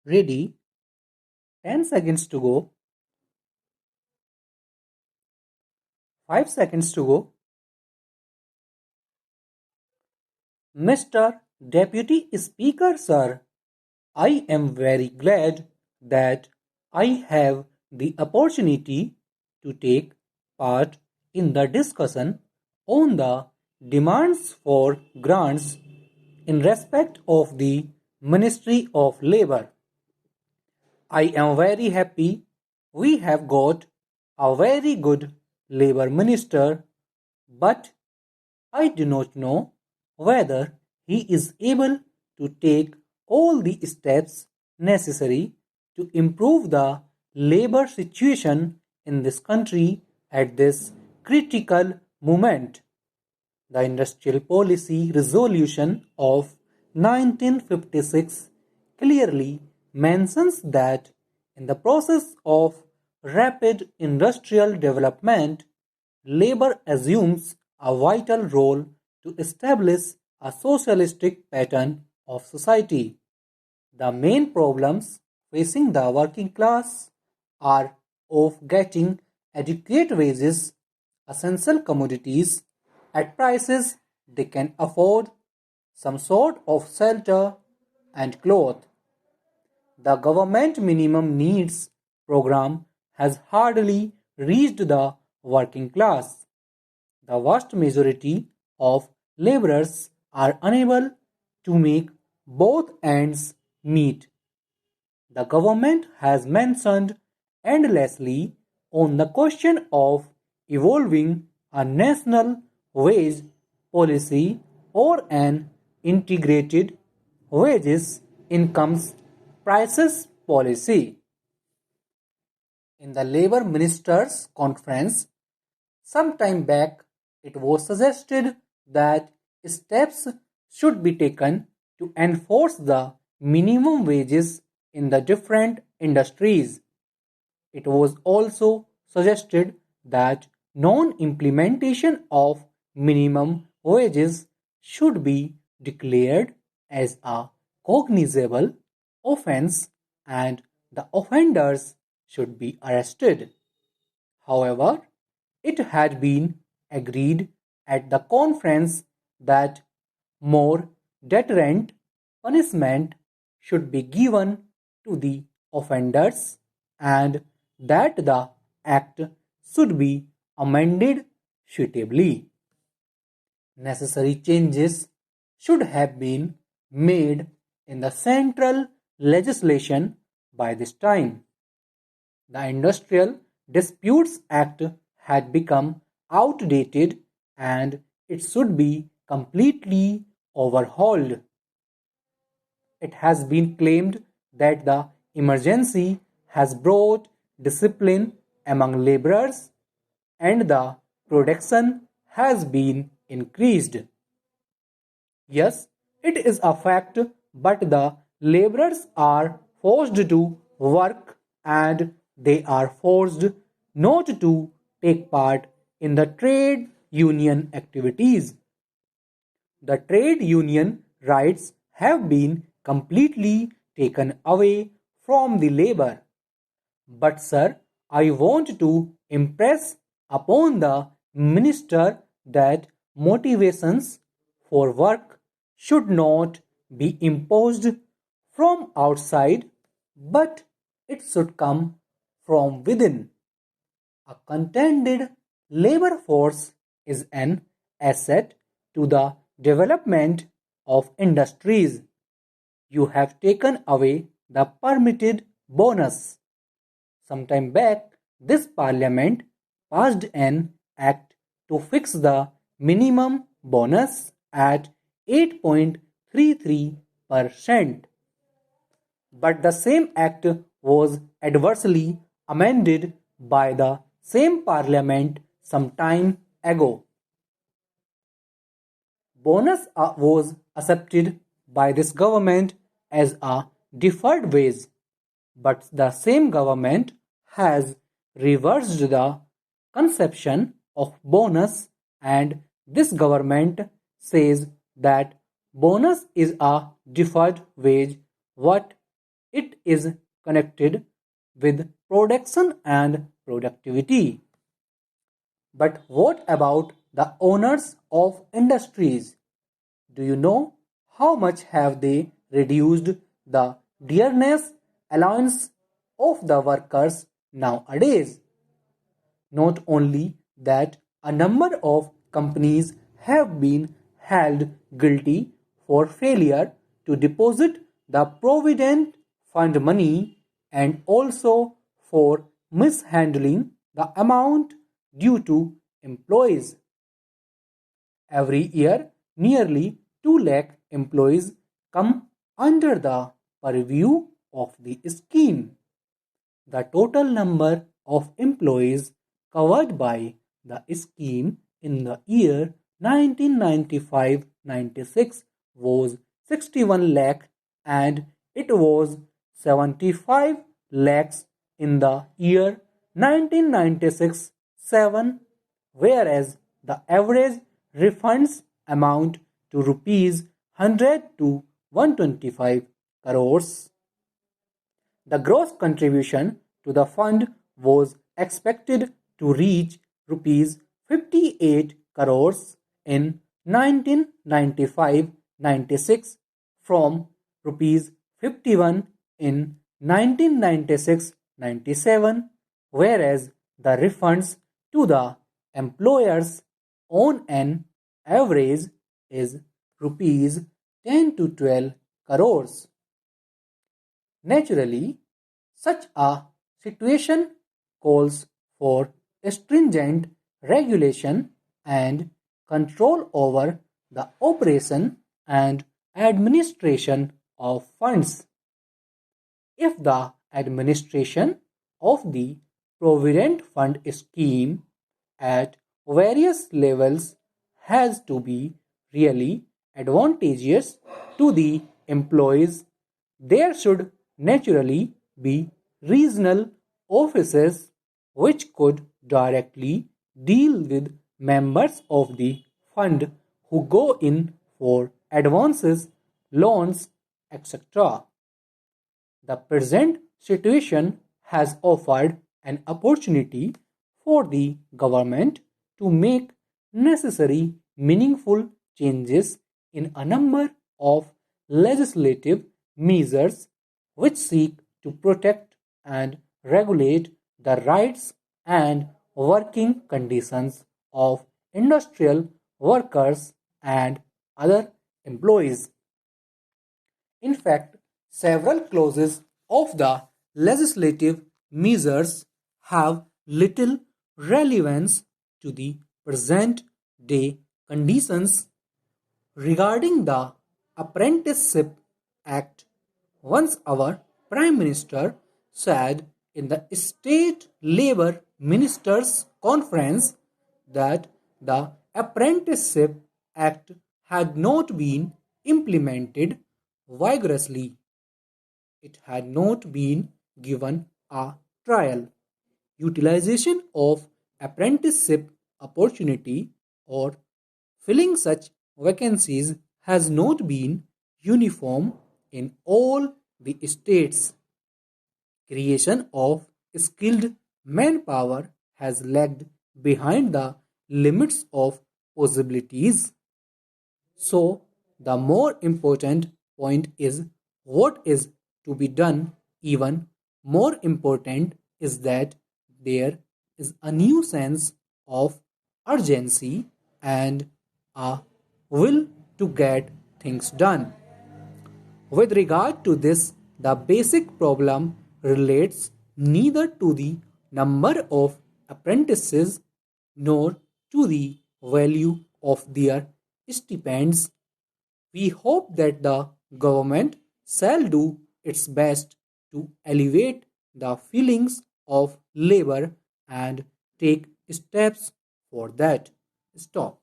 Ready? 10 seconds to go. 5 seconds to go. Mr. Deputy Speaker, sir, I am very glad that I have the opportunity to take part in the discussion on the demands for grants in respect of the Ministry of Labour. I am very happy we have got a very good Labour Minister, but I do not know whether he is able to take all the steps necessary to improve the labour situation in this country at this critical moment. The Industrial Policy Resolution of 1956 clearly mentions that in the process of rapid industrial development, labor assumes a vital role to establish a socialistic pattern of society. The main problems facing the working class are of getting adequate wages, essential commodities at prices they can afford, some sort of shelter and cloth. The government minimum needs program has hardly reached the working class. The vast majority of laborers are unable to make both ends meet. The government has mentioned endlessly on the question of evolving a national wage policy or an integrated wages incomes prices policy. In the Labour Ministers' Conference some time back, it was suggested that steps should be taken to enforce the minimum wages in the different industries. It was also suggested that non-implementation of minimum wages should be declared as a cognizable offence and the offenders should be arrested. However, it had been agreed at the conference that more deterrent punishment should be given to the offenders and that the act should be amended suitably. Necessary changes should have been made in the central legislation by this time. The Industrial Disputes Act had become outdated and it should be completely overhauled. It has been claimed that the emergency has brought discipline among laborers and the production has been increased. Yes, it is a fact, but the laborers are forced to work and they are forced not to take part in the trade union activities. The trade union rights have been completely taken away from the labor. But sir, I want to impress upon the minister that motivations for work should not be imposed from outside, but it should come from within. A contented labor force is an asset to the development of industries. You have taken away the permitted bonus. Sometime back, this parliament passed an act to fix the minimum bonus at 8.33%. But the same act was adversely amended by the same parliament some time ago. Bonus was accepted by this government as a deferred wage, but the same government has reversed the conception of bonus and this government says that bonus is a deferred wage what it is connected with production and productivity. But what about the owners of industries? Do you know how much have they reduced the dearness allowance of the workers nowadays? Not only that, a number of companies have been held guilty for failure to deposit the provident fund money and also for mishandling the amount due to employees. Every year, nearly 2 lakh employees come under the purview of the scheme. The total number of employees covered by the scheme in the year 1995-96 was 61 lakh and it was 75 lakhs in the year 1996-7, whereas the average refunds amount to rupees 100 to 125 crores. The gross contribution to the fund was expected to reach rupees 58 crores in 1995-96 from rupees 51 in 1996-97, whereas the refunds to the employers on an average is rupees 10 to 12 crores. Naturally, such a situation calls for stringent regulation and control over the operation and administration of funds. If the administration of the Provident Fund scheme at various levels has to be really advantageous to the employees, there should naturally be regional offices which could directly deal with members of the fund who go in for advances, loans, etc. The present situation has offered an opportunity for the government to make necessary meaningful changes in a number of legislative measures which seek to protect and regulate the rights and working conditions of industrial workers and other employees. In fact, several clauses of the legislative measures have little relevance to the present day conditions. Regarding the Apprenticeship Act, once our Prime Minister said in the State Labour Ministers' Conference that the Apprenticeship Act had not been implemented vigorously. It had not been given a trial. Utilization of apprenticeship opportunity or filling such vacancies has not been uniform in all the states. Creation of skilled manpower has lagged behind the limits of possibilities. So, the more important point is what is to be done. Even more important is that there is a new sense of urgency and a will to get things done. With regard to this, the basic problem relates neither to the number of apprentices nor to the value of their stipends. We hope that the government shall do its best to elevate the feelings of labor and take steps for that. Stop.